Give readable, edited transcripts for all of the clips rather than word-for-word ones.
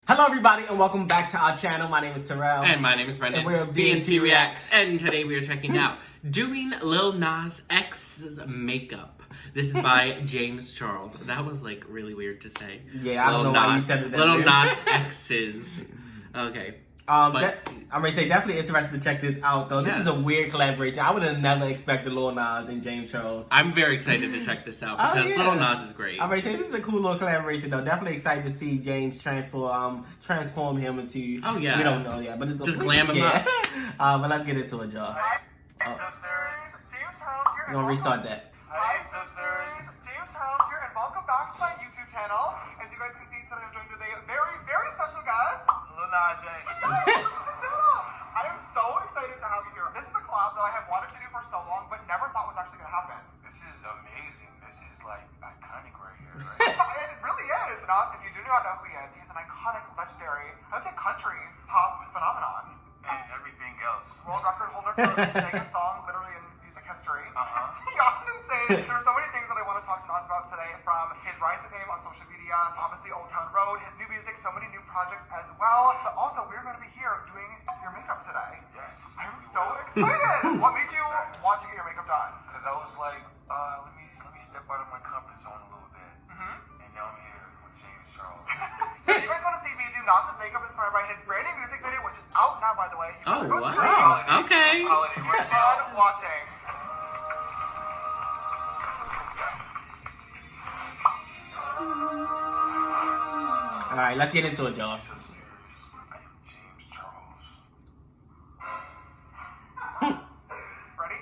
Hello everybody and welcome back to our channel. My name is Terrell. And my name is Brendan. And we're BNT Reacts. And today we are checking out Doing Lil Nas X's Makeup. This is by James Charles. That was like really weird to say. Yeah, I don't know why you said it that Lil weird. Nas X's. Okay. I'm gonna say definitely interested to check this out though. This is a weird collaboration. I would have never expected Lil Nas and James Charles. I'm very excited to check this out because Lil Nas is great. I'm gonna say this is a cool little collaboration though. Definitely excited to see James transform him into. Oh yeah. We don't know yet, but it's just glam him up. But let's get into it, y'all. Hey sisters, James Charles here. We're gonna restart that. Hi sisters, James Charles here, and welcome back to my YouTube channel. As you guys can see, today I'm joined with a very, very special guest, Lil Nas X. I am so excited to have you here. This is a collab that I have wanted to do for so long, but never thought was actually going to happen. This is amazing. This is like iconic right here. Right? It really is. And also, if you do not know who he is, he's an iconic, legendary, I would say country pop phenomenon. And everything else. World record holder for the biggest song literally in music history. It's beyond insane. There's so many things that I want to talk to Nas about today, from his rise to fame on social media, obviously Old Town Road, his new music, so many new projects as well. But also, we're going to be here doing your makeup today. Yes. I'm so excited. What made you want to get your makeup done? Because I was like, let me step out of my comfort zone a little bit. And now I'm here with James Charles. So if you guys want to see me do Nas's makeup inspired by his brand new music video, which is out now, by the way. Oh, go wow. stream Okay. Holiday right now. and watching. Alright, let's get into it, y'all. Sisters, I am James Charles. Ready?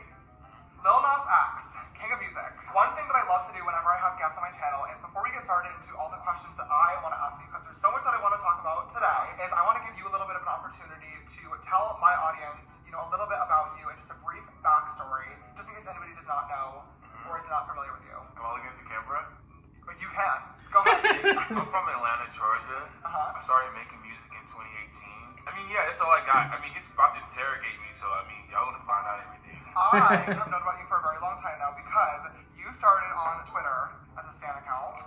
Lil Nas X, king of music. One thing that I love to do whenever I have guests on my channel is, before we get started into all the questions that I want to ask you, because there's so much that I want to talk about today, is I want to give you a little bit of an opportunity to tell my audience, a little bit about you and just a brief backstory, just in case anybody does not know or is not familiar with you. Am I looking at the camera? But you can. Go ahead. I'm from Atlanta, Georgia. Uh-huh. I started making music in 2018. I mean, yeah, that's all I got. I mean, he's about to interrogate me, so I mean, y'all would have found out everything. I have known about you for a very long time now because you started on Twitter as a Stan account.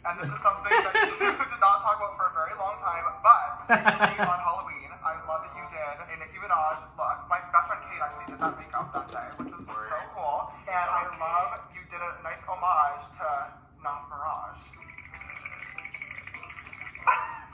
And this is something that you did not talk about for a very long time, but recently on Halloween, I love that you did a Nicki Minaj look. My best friend Kate actually did that makeup that day, which was so cool. And I love you did a nice homage to Nas Mirage.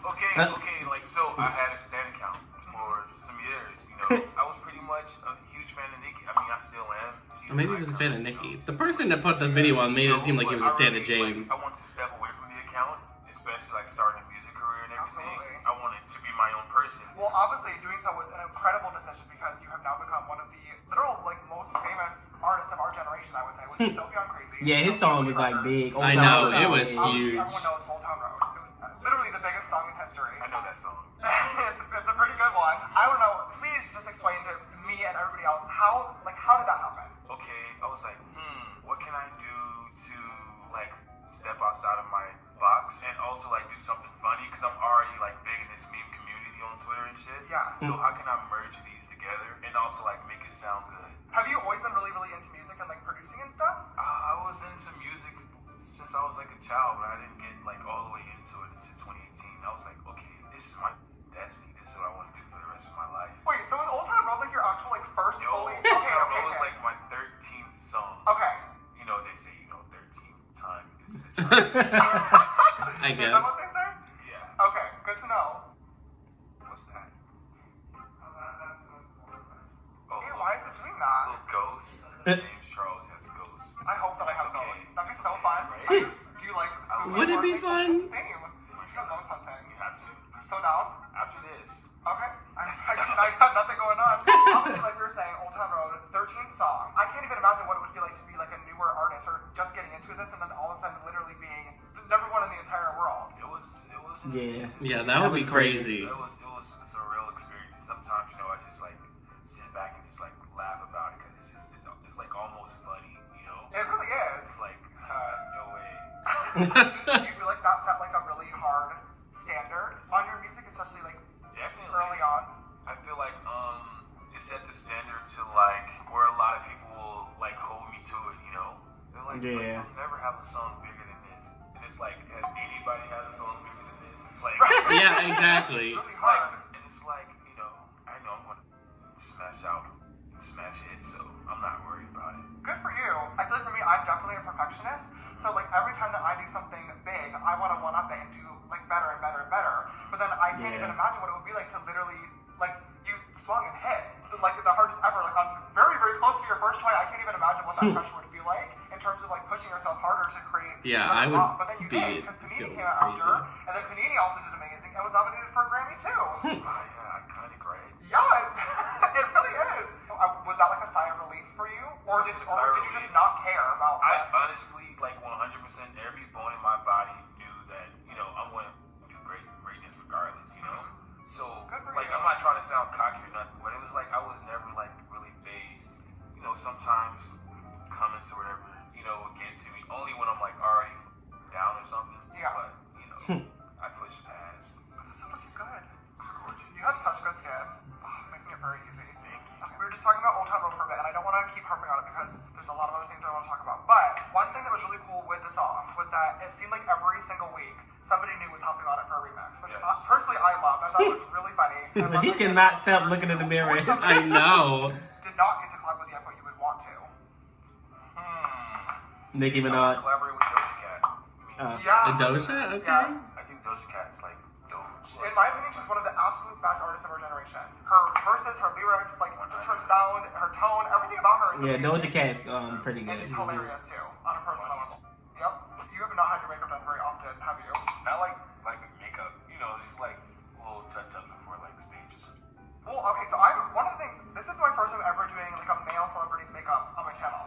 Okay, like, so I had a Stan account for some years, I was pretty much a huge fan of Nicki. I mean, I still am. Or maybe he was a fan of Nicki. The person that put the video on made it seem like he was a fan of James. I wanted to step away from the account, especially like starting a music career and everything. Absolutely. I wanted to be my own person. Well, obviously, doing so was an incredible decision because you have now become one of the literal, most famous artists of our generation, I would say, which is so beyond crazy. Yeah, his song was like big. I know, it was Obviously, huge. everyone knows Old Town Road. It was literally the biggest song in history. I know that song. it's a pretty good one. I don't know. Please just explain to me and everybody else how did that happen? Okay, I was like, what can I do to step outside of my box and also do something funny, because I'm already big in this meme community on Twitter and shit. Yes. So how can I merge these together and also make it sound good? Have you always been really, really into music and producing and stuff? I was into music since I was a child, but I didn't get all the way into it until 2018. I was like, okay, this is my destiny. This is what I want to do for the rest of my life. Wait, so was Old Town Road your actual first fully? Old Town Road was my 13th song. Okay. They say 13th time is the charm. I guess. Is that what they say? Yeah. Okay, good to know. What's that? Hey, why is it doing that? Little ghost. James Charles has ghosts. I hope that I have okay. ghosts. That'd be so fun. Right? Do you like spooky Would it be horror fun? things? Same. We should go ghost hunting. You have to. So down? After this. Okay. I got nothing going on. Obviously, like we were saying, Old Town Road, 13th song. I can't even imagine what it would feel like to be a newer artist or just getting into this and then all of a sudden literally being the #1 in the entire world. It was. Yeah. Yeah, that would be crazy. It's a real experience. Sometimes, I just sit back and just laugh about it, because it's almost funny, It really is. It's no way. Do you feel like that set a really hard standard on your music, especially Definitely. early on? I feel like it set the standard to where a lot of people will hold me to it, They're Yeah. you'll never have a song bigger than this. And it's has anybody had a song bigger than this? this. Like, Yeah, exactly. It's really It's hard. like, and it's like, you know I'm gonna smash out, smash it, so I'm not worried about it. Good for you. I feel like for me, I'm definitely a perfectionist. So like every time that I do something big, I want to one up it and do like better and better and better. But then I can't even imagine what it would be like to literally like you swung and hit like the hardest ever, like on very very close to your first try. I can't even imagine what that pressure would feel like in terms of like pushing yourself harder to create. Yeah, another I would pop. But then you did because Panini feel came out crazy. after, and then Panini also did amazing and was nominated for a Grammy too. Yeah, iconic, right? Yeah, it really is. Was that like a sigh of relief for you, or did you just not care about? I honestly, like 100%, every bone in my body knew that, I'm going to do greatness regardless, So, Good for like, you. I'm not trying to sound cocky or nothing, but it was like I was never, like, really phased. Sometimes comments or whatever, would get to me only when I'm, like, already down or something. Yeah. But, I push past. But this is looking good. It's gorgeous. You have such good skin. Making it very easy. Thank you. Okay, we were just talking about Old Town Road for a bit, and I don't want to keep harping on it because there's a lot of other things that I want to talk about. But one thing that was really cool with the song was that it seemed like every single week somebody new was helping on it for a remix, which Yes. Personally I loved. I thought it was really funny. I loved He that cannot you stop looking in the mirror. I know. did not get to collab with yet, but you would want to. Nicki I Minaj. collaborate with Doja Cat. Yeah. A Doja? Okay. Yes. I think Doja Cat is, like, dope. In my opinion, she's one of the absolute best artists of her generation. Her verses, her lyrics, like just her sound, her tone, everything about her. Is Yeah, amazing. Doja Cat's pretty And good. she's hilarious too, on a personal level. Yep. You have not had your makeup done very often, have you? Not like makeup, just like little touch-ups before like stages. Well, okay, so one of the things, this is my first time ever doing like a male celebrity's makeup on my channel.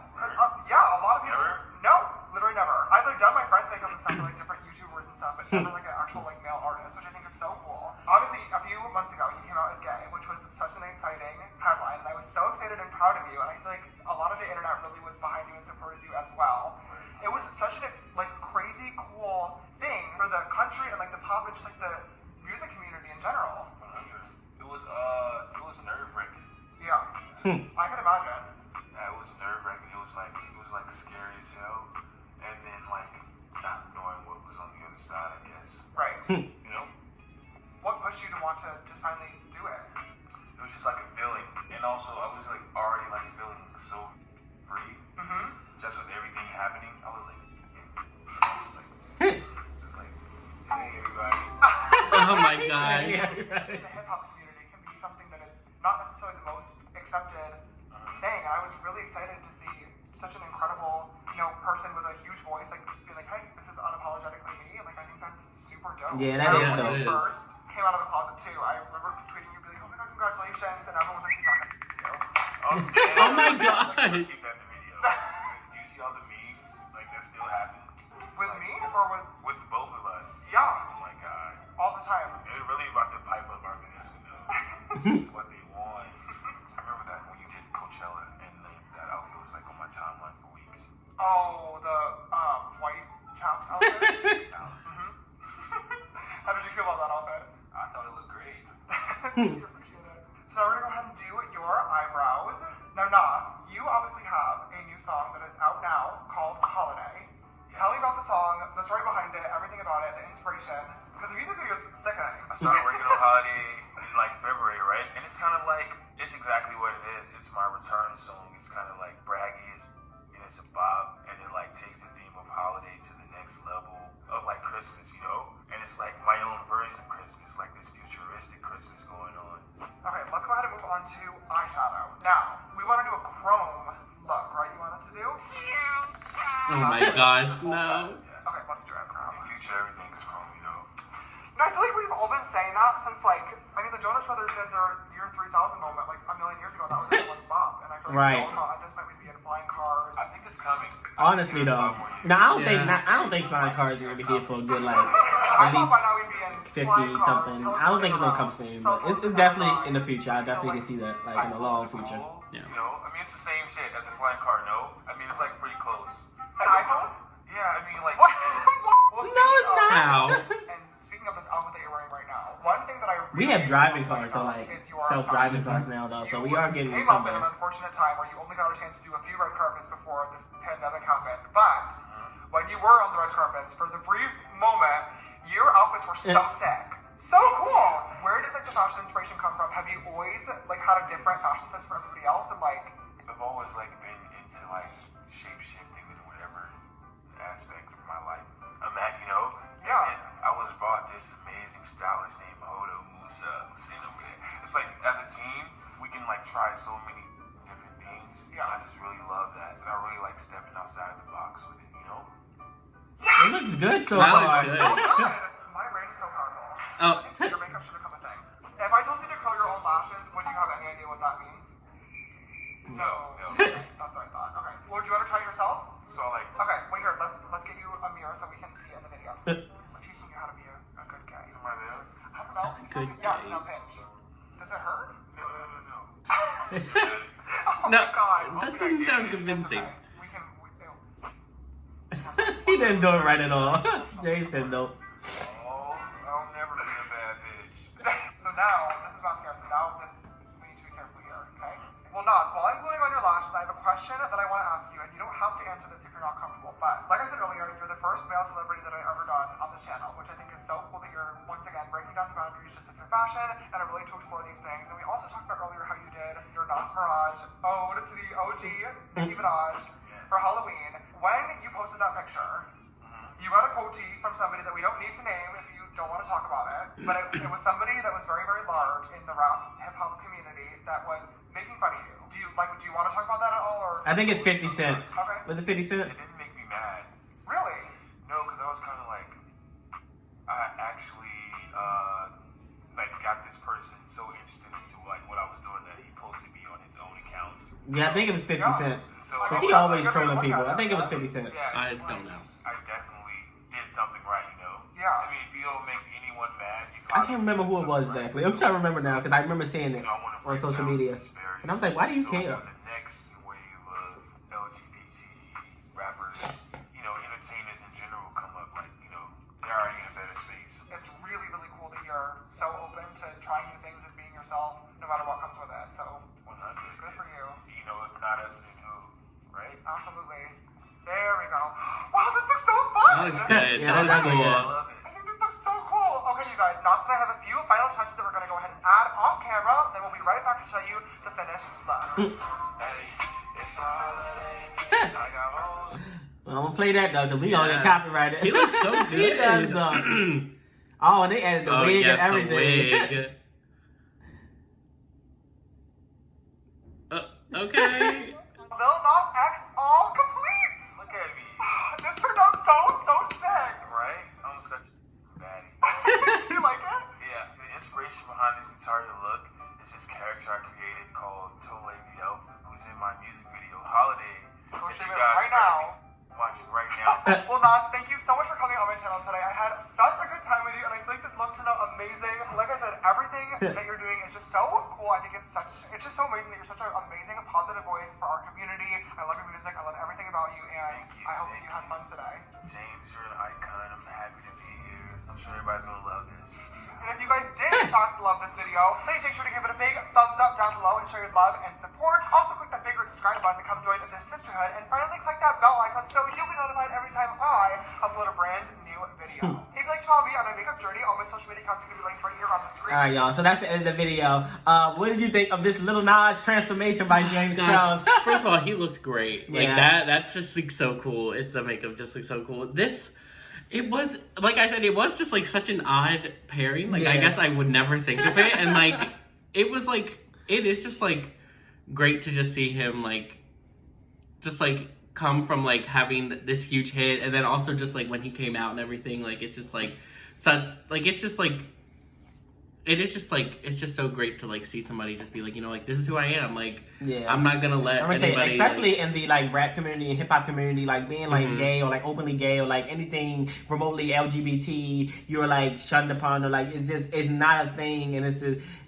Yeah, a lot of people. Never? No, literally never. I've like done my friends' makeup and stuff for like different YouTubers and stuff, but never like an actual like male artist, which I think is so cool. Obviously, a few months ago, he came out as gay, which was such an exciting headline, and I was so excited and proud of you. And I feel like a lot of the internet really was behind you and supported you as well. It was such a like crazy cool thing for the country and like the pop and just like the music community in general. It was nerve-wracking. Yeah, I can imagine. Yeah, it was nerve-wracking. It was like scary as hell, and then like not knowing what was on the other side, I guess. Right. What pushed you to want to just finally do it? It was just like a feeling, and also I was like already like feeling so free. Just with everything happening, I was like, hey everybody. Oh my god. The hip hop community can be something that is not necessarily the most accepted thing, and I was really excited to see such an incredible, person with a huge voice, like just be like, hey, this is unapologetically me, and like I think that's super dope. Yeah, that is When dope. you first came out of the closet too, I remember tweeting you, be like, oh my god, congratulations, and everyone was like, he's not gonna do you. Oh my gosh. Let's keep that in the video. Do you see all the memes like that still happen? With me or With both of us. yeah, Oh my god. all the time. They're really about to pipe up our Vanessa though. It's what they want. I remember that when you did Coachella and that outfit was like on my timeline for weeks. Oh, the white chaps outfit. How did you feel about that outfit? I thought it looked great. You appreciate it. So now we're gonna go ahead and do your eyebrows. Now, Nas, you obviously have a new song that is out now called Holiday. Tell me about the song, the story behind it, everything about it, the inspiration, because the music video is sickening. I started working on Holiday in like February, right? And it's kind of like, it's exactly what it is. It's my return song. It's kind of like braggy, and it's a bop, and it like takes the theme of Holiday to the next level of like Christmas, And it's like my own version of Christmas, like this futuristic Christmas going on. Okay, let's go ahead and move on to eyeshadow. Now, we want to do a chrome look, right? You want us to do? Oh my gosh, no. Okay, let's do it. In future, everything is chrome, I feel like we've all been saying that since, like, the Jonas Brothers did their year 3000 moment, like, a million years ago, and that was everyone's bop. And I feel like we all thought at this point we'd be in flying cars. I think it's coming. Honestly though, no, I don't think flying cars are gonna be here for a good like at I thought least by now we'd be in 50 flying cars, something. I don't think it's gonna come soon, but it's teleporting definitely down in the line. future. I definitely can see that like in the long future. Yeah. It's the same shit as a flying car, no? It's like pretty close. An iPhone? Yeah, like... What? Well, No, it's not. How? And speaking of this outfit that you're wearing right now, one thing that I We really have driving like cars, so about like is your self-driving fashion cars sense. now though. So You we are getting came up in an somewhere. unfortunate time where you only got a chance to do a few red carpets before this pandemic happened. But when you were on the red carpets, for the brief moment, Your outfits were so sick. So cool. Where does like the fashion inspiration come from? Have you always like had a different fashion sense for everybody else? And like, I've always like been into like shape shifting in whatever aspect of my life I'm at, you know? Yeah. And I was brought this amazing stylist named Hodo Musa who's sitting over there. It's like as a team, we can like try so many different things. Yeah. And I just really love that. And I really like stepping outside of the box with it, you know? It looks good so That far. looks so good. My brain's so powerful. Oh. I think your makeup should become a thing. If I told you to curl your own lashes, would you have any idea what that means? No. That's what I thought. Okay. Would you ever try it yourself? So like, Okay, wait here. Let's get you a mirror so we can see it in the video. I'm teaching you how to be a good gay. am I there? I don't know. Good Yes, gay. no pinch. Does it hurt? No. Oh No, my god. that didn't sound convincing. We can. Ew. He didn't do it right at all. James said no. Oh, I'll never be a bad bitch. So now, this is mascara, so now we need to be careful here, okay? Well, Nas, while I'm gluing on your lashes, I have a question that I want to ask you, and you don't have to answer this if you're not comfortable, but like I said earlier, you're the first male celebrity that I've ever done on this channel, which I think is so cool that you're, once again, breaking down the boundaries just with your fashion, and I'm willing to explore these things. And we also talked about earlier how you did your Nas Mirage ode to the OG Nicki Minaj for Halloween. When you posted that picture, you got a quote from somebody that we don't need to name if you don't want to talk about it, but it was somebody that was very, very large in the rap hip-hop community that was making fun of you. Do you want to talk about that at all? Or I think it's 50 cents. Okay. Was it 50 cents? It didn't make me mad. Really? No, because I was kind of like, I actually like got this person so interested into like what I was doing that he posted me on his own accounts. Yeah, I think it was 50 cents. And so Because he Oh, always that's a good trolling way to people. look at I think it was it. 50 cents. Yeah, I it's don't like, know. I definitely did something right, you know. Yeah. I mean, if you don't make anyone mad, you I can't remember who it was right. exactly. I'm trying to remember now because I remember seeing it You know, I wanna on break social down media. disparities. And I was like, why do you So care? when the next wave of LGBT rappers, you know, entertainers in general come up, like, you know, they're already in a better space. It's really, really cool that you're so open to trying new things and being yourself, no matter what comes with it. So, 100. good for you. You know, if not us, then who, right? Absolutely. There we go. Wow, this looks so fun! That looks good. Yeah, that that looks looks cool. good. I love it. I think this looks so cool. Okay, you guys, Nas and I have a few final touches that we're going to go ahead and add off camera, then we'll be right back to show you the finished look. Hey, it's a holiday. I got hoes. Well, I'm gonna play that though because we gonna get Yes. copyrighted. He looks so He does good. though. Oh, and they added the wig yes, and everything. the wig. Okay. Lil Nas X all complete! Look at me, This turned out so sick! right? I'm such a baddie. Do you like it? Yeah, the inspiration behind this entire look is this character I created called Tole the Elf, who's in my music video Holiday. Go that stream you it guys right now. Watch it right now. Well, Nas, thank you so much for coming on my channel today. I had such a good time with you, and I feel like this look turned out amazing. Like I said, everything that you're doing is just so cool. I think it's just so amazing that you're such an amazing, positive voice for our community. I love your music. I love everything about you, and Thank you, I hope that thank you had fun today. James, you're an icon. I'm happy to be here. I'm sure everybody's gonna love this. And if you guys did in fact love this video, please make sure to give it a big thumbs up down below and show your love and support. Also click that big red subscribe button to come join this sisterhood, and finally click that bell icon so you'll be notified every time I upload a brand new video. If you'd like to follow me on my makeup journey, all my social media accounts are going to be linked right here on the screen. All right, y'all. So that's the end of the video. What did you think of this Lil Nas transformation by James Gosh, Charles? first of all, he looked great. Like Yeah. that's just like so cool. It's the makeup just looks so cool. It was, like I said, it was just like such an odd pairing. Like I Yeah. guess I would never think of it. And like it was like it is just like great to just see him like just like come from like having this huge hit, and then also just like when he came out and everything, like it's just like such like it's just like it is just like it's just so great to like see somebody just be like, you know, like this is who I am. Like Yeah. I'm not gonna let I'm gonna say, anybody, especially like, in the like rap community and hip hop community, like being like gay or like openly gay or like anything remotely LGBT, you're like shunned upon or like it's not a thing, and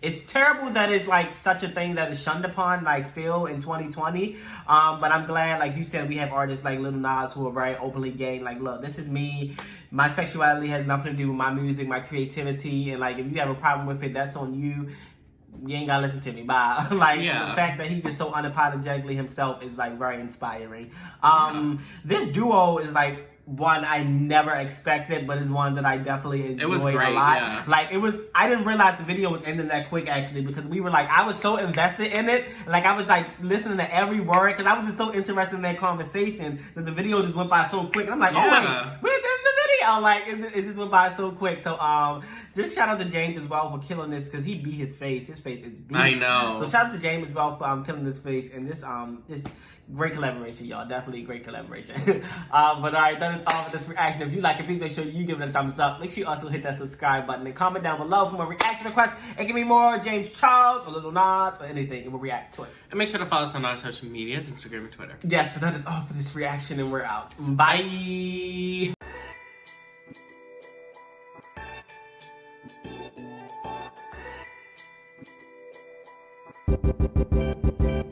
it's terrible that it's like such a thing that is shunned upon like still in 2020. But I'm glad, like you said, we have artists like Lil Nas who are very openly gay. Like, look, this is me. My sexuality has nothing to do with my music, my creativity, and like if you have a problem with it, that's on you. You ain't gotta listen to me. Bye. Like Yeah. the fact that he's just so unapologetically himself is like very inspiring. This duo is like one I never expected, but it's one that I definitely enjoyed It was great, a lot. yeah. Like I didn't realize the video was ending that quick actually, because we were like, I was so invested in it, like I was like listening to every word because I was just so interested in that conversation that the video just went by so quick. And I'm like, oh Yeah. wait, we're at the end of the video. Like it just went by so quick. So just shout out to James as well for killing this, because he beat his face. His face is beat. I know. So shout out to James as well for killing his face, and this great collaboration, y'all. Definitely a great collaboration. But all right, that is all for this reaction. If you like it, please make sure you give it a thumbs up. Make sure you also hit that subscribe button and comment down below for more reaction requests. And give me more James Charles or Lil Nas or anything, and we'll react to it. And make sure to follow us on our social medias, Instagram and Twitter. Yes, but that is all for this reaction, and we're out. Bye. Bye.